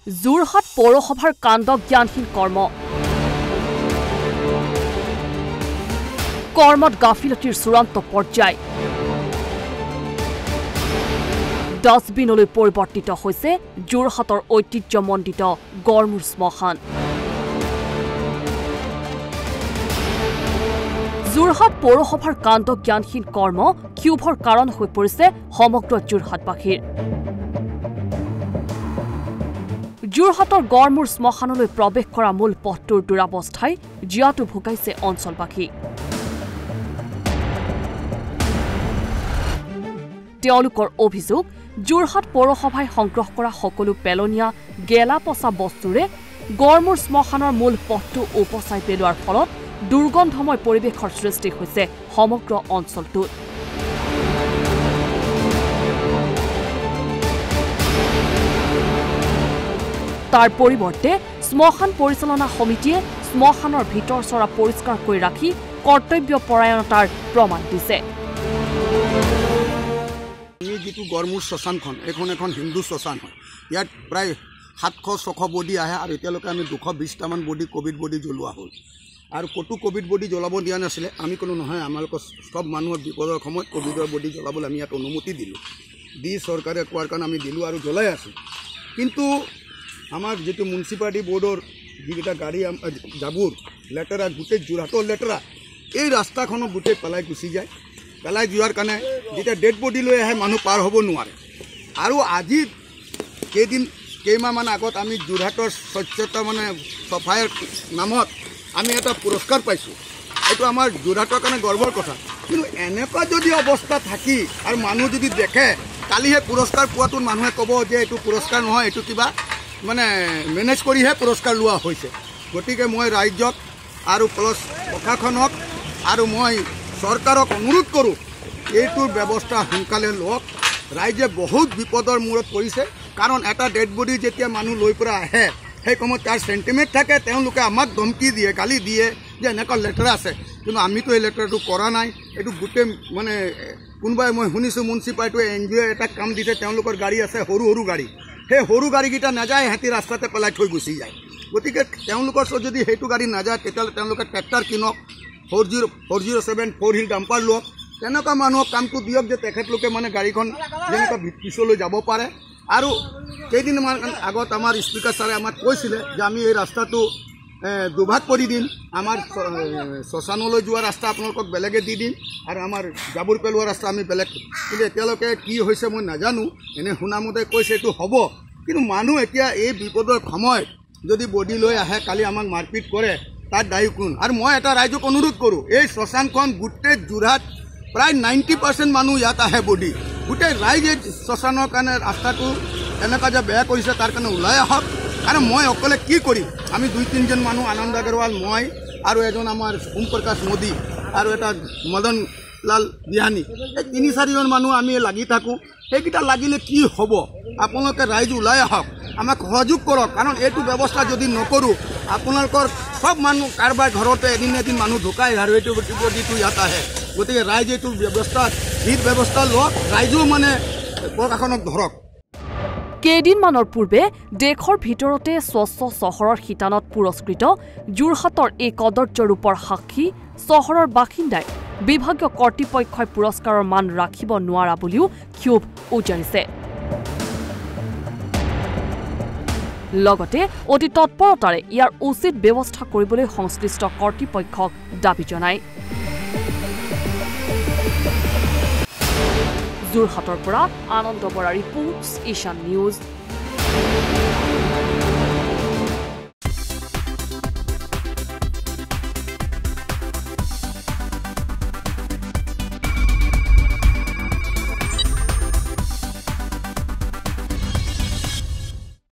যোৰহাট পৌৰসভাৰ কাণ্ড জ্ঞানহীন কৰ্মত গাফিলতিৰ চূড়ান্ত পৰ্যায় ডাষ্টবিনলৈ পৰিৱৰ্তিত হৈছে যোৰহাটৰ ঐতিহ্যমণ্ডিত গড়মূৰ শ্মশান যোৰহাট পৌৰসভাৰ কাণ্ড জ্ঞানহীন কৰ্ম ক্ষোভৰ কাৰণ হৈ পৰিছে সমগ্ৰ যোৰহাটবাসীৰ যোৰহাটৰ গড়মূৰ শ্মশানলৈ প্ৰৱেশ কৰা মূল পথটোৰ দুৰাৱস্থাই জিয়াটো ভুগাইছে অঞ্চলবাসী তেওঁলোকৰ অভিযোগ যোৰহাট পৌৰসভাই সংগ্ৰহ কৰা সকলো পেলনীয়া গেলা পচা বস্তুৰে গড়মূৰ শ্মশানৰ মূল পথটো উপচাই পেলোৱাৰ ফলত দুৰ্গন্ধময় পৰিৱেশৰ সৃষ্টি হৈছে সমগ্ৰ অঞ্চলটোত তাৰ পৰিৱৰ্তে শ্মশান পৰিচালনা সমিতিয়ে শ্মশানৰ ভিতৰ চৰা পৰিষ্কাৰ কৰি ৰাখি কৰ্তব্যপৰায়ণতাৰ প্ৰমাণ দিছে যেটো গড়মূৰ শ্মশানখন এখন হিন্দু শ্মশান হয় ইয়াত প্ৰায় 700-600 বডি আহে আৰু এতিয়ালৈকে আমি 220টামান বডি কোভিড বডি জ্বলোৱা হ'ল আৰু কটো কোভিড বডি জ্বলাব দিয়া নাছিলে আমি কোনো নহয় আমালোকৰ সব মানুহৰ বিপদৰ সময়ত কোভিডৰ বডি জ্বলাবলৈ আমি ইয়াত অনুমতি দিলোঁ দি চৰকাৰে কোৱাৰ কাৰণে আমি দিলোঁ আৰু জ্বলাই আছোঁ কিন্তু আমাৰ যেটো মিউনিচিপালিটি বোৰ্ডৰ যিকেইটা গাড়ী জাবুৰ লেটেৰা গোটেই যোৰহাটৰ লেটেৰা এই ৰাস্তাখনো গোটেই পেলাই গুচি যায় পেলাই যোৱাৰ কাৰণে যেতিয়া ডেড বডি লৈ আহে মানুহ পাৰ হ'ব নোৱাৰে আৰু আজি কেইমাহমান আগত আমি যোৰহাটৰ স্বচ্ছতা মানে সফাইৰ নামত আমি এটা পুৰস্কাৰ পাইছোঁ এইটো আমাৰ যোৰহাটৰ কাৰণে গৰ্বৰ কথা কিন্তু এনেকুৱা যদি অৱস্থা থাকি আৰু মানুহ যদি দেখে কালিহে পুৰস্কাৰ পোৱাটো মানুহে ক'ব যে এইটো পুৰস্কাৰ নহয় এইটো কিবা মানে মেনেজ কৰিহে পুৰস্কাৰ লোৱা হৈছে গতিকে মই ৰাজ্যক আৰু প্লাছ প্ৰশাসনক আৰু মই চৰকাৰক অনুৰোধ কৰোঁ এইটোৰ ব্যৱস্থা সোনকালে লওক ৰাইজে বহুত বিপদৰ মূৰত পৰিছে কাৰণ এটা ডেড বডি যেতিয়া মানুহ লৈ পৰা আহে সেই সময়ত তাৰ চেণ্টিমেণ্ট থাকে তেওঁলোকে আমাক ধমকি দিয়ে গালি দিয়ে যে এনেকুৱা লেটেৰা আছে কিন্তু আমিতো এই লেটেৰাটো কৰা নাই এইটো গোটেই মানে কোনোবাই মই শুনিছোঁ মিউনিচিপালিটিয়ে NGO এটা কাম দিছে তেওঁলোকৰ গাড়ী আছে সৰু সৰু গাড়ী সেই সৰু গাড়ীকেইটা নাযায় সিহঁতি ৰাস্তাতে পেলাই থৈ গুচি যায় গতিকে তেওঁলোকৰ ওচৰত যদি সেইটো গাড়ী নাযায় তেতিয়াহ'লে তেওঁলোকে ট্ৰেক্টৰ কিনক 407 4 হুইল ডাম্পাৰ লওক তেনেকুৱা মানুহক কামটো দিয়ক যে তেখেতলোকে মানে গাড়ীখন যেনেকুৱা পিছলৈ যাব পাৰে আৰু কেইদিনমান আগত আমাৰ স্পীকাৰ ছাৰে আমাক কৈছিলে যে আমি এই ৰাস্তাটো দুভাগ কৰি দিম আমাৰ শ্মশানলৈ যোৱা ৰাস্তা আপোনালোকক বেলেগে দি দিম আৰু আমাৰ জাবুৰ পেলোৱা ৰাস্তা আমি বেলেগ কিন্তু এতিয়ালৈকে কি হৈছে মই নাজানো এনে শুনামতে কৈছে এইটো হ'ব কিন্তু মানুহ এতিয়া এই বিপদৰ সময়ত যদি বডি লৈ আহে কালি আমাক মাৰপিট কৰে তাৰ দায়ী কোন আৰ মই এটা ৰাইজক অনুৰোধ কৰো এই শ্মশানখন গোটেই যোৰহাট প্ৰায় 90% মানুষ ইয়াত আহে বডি গোটেই ৰাইজ এই শ্মশানৰ কাৰণে ৰাস্তাটো এনেকা যে বেয়া কৰিছে তাৰ কাৰণে ওলাই আহক কাৰণ মই অকলে কি কৰিম আমি 2-3জন মানুহ আনন্দ আগৰৱাল মই আৰু এজন আমাৰ ওম প্ৰকাশ মোদী আৰু এটা মদন লাল বিহানী এই 3-4জন মানুহ আমি লাগি থাকোঁ সেইকেইটা লাগিলে কি হ'ব আপোনালোকে ৰাইজ ওলাই আহক আমাক সহযোগ কৰক কাৰণ এইটো ব্যৱস্থা যদি নকৰোঁ আপোনালোকৰ সব মানুহ কাৰোবাৰ ঘৰতে এদিন মানুহ ঢুকাই আৰু এইটো বডিটো ইয়াত আহে গতিকে ৰাইজ এইটো ব্যৱস্থা লওক ৰাইজেও মানে প্ৰশাসনক ধৰক কেইদিনমানৰ পূৰ্বে দেশৰ ভিতৰতে স্বচ্ছ চহৰৰ শিতানত পুৰস্কৃত যোৰহাটৰ এই কদৰ্য ৰূপৰ সাক্ষী চহৰৰ বাসিন্দাই বিভাগীয় কৰ্তৃপক্ষই পুৰস্কাৰৰ মান ৰাখিব নোৱাৰা বুলিও ক্ষোভ উজাৰিছে লগতে অতি তৎপৰতাৰে ইয়াৰ উচিত ব্যৱস্থা কৰিবলৈ সংশ্লিষ্ট কৰ্তৃপক্ষক দাবী জনায় যোৰহাটৰ পৰা আনন্দ বৰা ৰিপোৰ্টছ ঈশান নিউজ